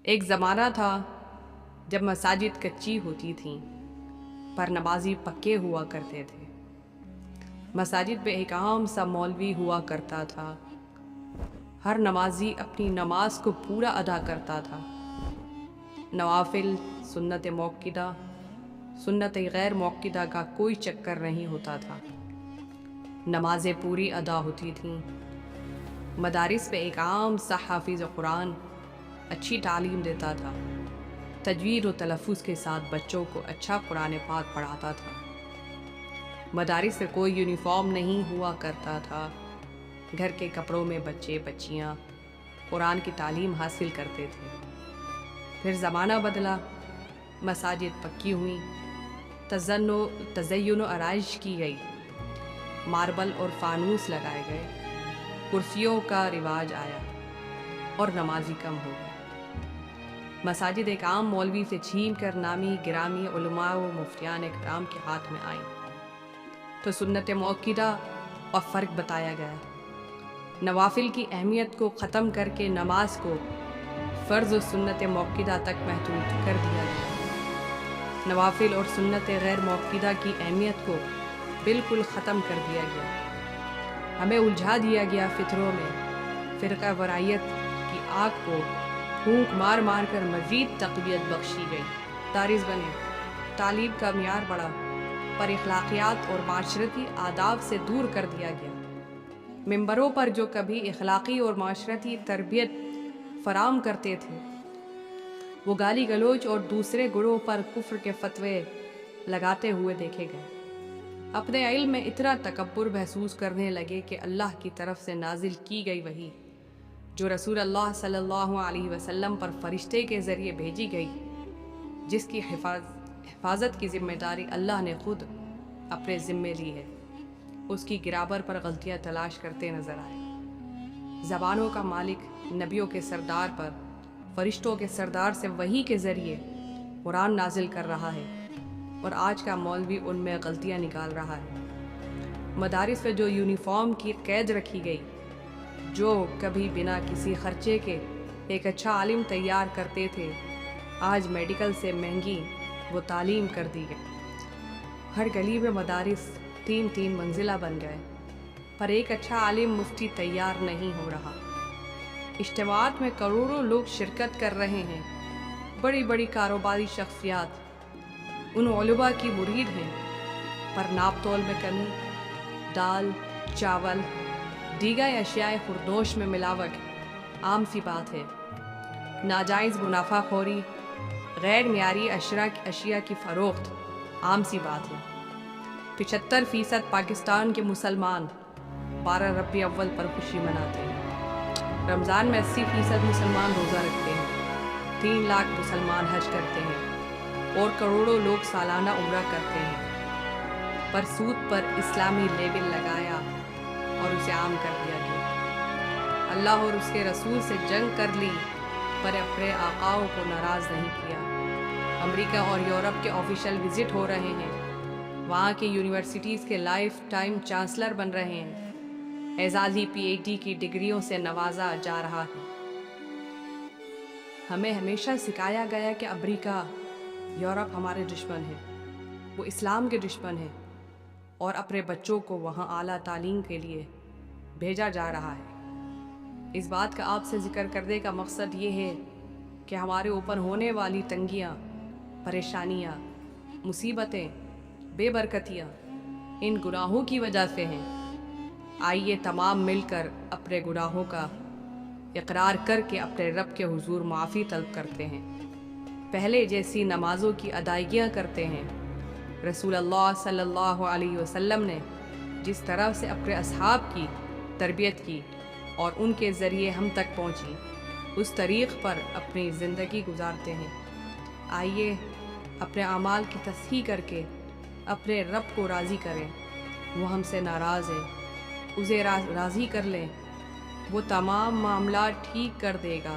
ایک زمانہ تھا جب مساجد کچی ہوتی تھیں پر نمازی پکے ہوا کرتے تھے۔ مساجد پہ ایک عام سا مولوی ہوا کرتا تھا۔ ہر نمازی اپنی نماز کو پورا ادا کرتا تھا۔ نوافل، سنت موقدہ، سنت غیر موقدہ کا کوئی چکر نہیں ہوتا تھا۔ نمازیں پوری ادا ہوتی تھیں۔ مدارس پہ ایک عام سا حافظ قرآن اچھی تعلیم دیتا تھا۔ تجوید و تلفظ کے ساتھ بچوں کو اچھا قرآن پاک پڑھاتا تھا۔ مدارس سے کوئی یونیفارم نہیں ہوا کرتا تھا۔ گھر کے کپڑوں میں بچے بچیاں قرآن کی تعلیم حاصل کرتے تھے۔ پھر زمانہ بدلا، مساجد پکی ہوئیں، تزین و آرائش کی گئی، ماربل اور فانوس لگائے گئے، کرسیوں کا رواج آیا اور نمازی کم ہو گئے۔ مساجد ایک عام مولوی سے چھین کر نامی گرامی علماء و مفتیان کرام کے ہاتھ میں آئیں تو سنت موقدہ اور فرق بتایا گیا۔ نوافل کی اہمیت کو ختم کر کے نماز کو فرض و سنت موقدہ تک محدود کر دیا گیا۔ نوافل اور سنت غیر موقدہ کی اہمیت کو بالکل ختم کر دیا گیا۔ ہمیں الجھا دیا گیا فطروں میں۔ فرقہ وارائیت کی آگ کو پھونک مار مار کر مزید تقویت بخشی گئی۔ دارس بنے، تعلیم کا معیار بڑھا، پر اخلاقیات اور معاشرتی آداب سے دور کر دیا گیا۔ ممبروں پر جو کبھی اخلاقی اور معاشرتی تربیت فراہم کرتے تھے، وہ گالی گلوچ اور دوسرے گروہ پر کفر کے فتوے لگاتے ہوئے دیکھے گئے۔ اپنے علم میں اتنا تکبر محسوس کرنے لگے کہ اللہ کی طرف سے نازل کی گئی وحی، جو رسول اللہ صلی اللہ علیہ وسلم پر فرشتے کے ذریعے بھیجی گئی، جس کی حفاظت کی ذمہ داری اللہ نے خود اپنے ذمے لی ہے، اس کی گرابر پر غلطیاں تلاش کرتے نظر آئے۔ زبانوں کا مالک نبیوں کے سردار پر فرشتوں کے سردار سے وحی کے ذریعے قرآن نازل کر رہا ہے، اور آج کا مولوی ان میں غلطیاں نکال رہا ہے۔ مدارس میں جو یونیفارم کی قید رکھی گئی، جو کبھی بنا کسی خرچے کے ایک اچھا عالم تیار کرتے تھے، آج میڈیکل سے مہنگی وہ تعلیم کر دی گئی۔ ہر گلی میں مدارس 3 منزلہ بن گئے، پر ایک اچھا عالم مفتی تیار نہیں ہو رہا۔ اجتماعات میں کروڑوں لوگ شرکت کر رہے ہیں۔ بڑی بڑی کاروباری شخصیات ان علماء کی مرید ہیں، پر ناپ تول میں کمی، دال، چاول، دیگر اشیاء خوردوش میں ملاوٹ عام سی بات ہے۔ ناجائز منافع خوری، غیر معیاری اشیاء کی فروخت عام سی بات ہے۔ 75% پاکستان کے مسلمان 12 ربیع اول پر خوشی مناتے ہیں۔ رمضان میں 80% مسلمان روزہ رکھتے ہیں۔ 3 لاکھ مسلمان حج کرتے ہیں اور کروڑوں لوگ سالانہ عمرہ کرتے ہیں، پر سود پر اسلامی لیبل لگایا اور اسے عام کر دیا گیا۔ اللہ اور اس کے رسول سے جنگ کر لی، پر اپنے آقاؤں کو ناراض نہیں کیا۔ امریکہ اور یورپ کے آفیشل وزٹ ہو رہے ہیں، وہاں کی یونیورسٹیز کے لائف ٹائم چانسلر بن رہے ہیں، اعزازی PhD کی ڈگریوں سے نوازا جا رہا ہے۔ ہمیں ہمیشہ سکھایا گیا کہ امریکہ، یورپ ہمارے دشمن ہیں، وہ اسلام کے دشمن ہیں، اور اپنے بچوں کو وہاں اعلیٰ تعلیم کے لیے بھیجا جا رہا ہے۔ اس بات کا آپ سے ذکر کرنے کا مقصد یہ ہے کہ ہمارے اوپر ہونے والی تنگیاں، پریشانیاں، مصیبتیں، بے برکتیاں ان گناہوں کی وجہ سے ہیں۔ آئیے تمام مل کر اپنے گناہوں کا اقرار کر کے اپنے رب کے حضور معافی طلب کرتے ہیں، پہلے جیسی نمازوں کی ادائیگیاں کرتے ہیں۔ رسول اللہ صلی اللہ علیہ وسلم نے جس طرح سے اپنے اصحاب کی تربیت کی اور ان کے ذریعے ہم تک پہنچی، اس طریق پر اپنی زندگی گزارتے ہیں۔ آئیے اپنے اعمال کی تصحیح کر کے اپنے رب کو راضی کریں۔ وہ ہم سے ناراض ہے، اسے راضی کر لیں، وہ تمام معاملات ٹھیک کر دے گا۔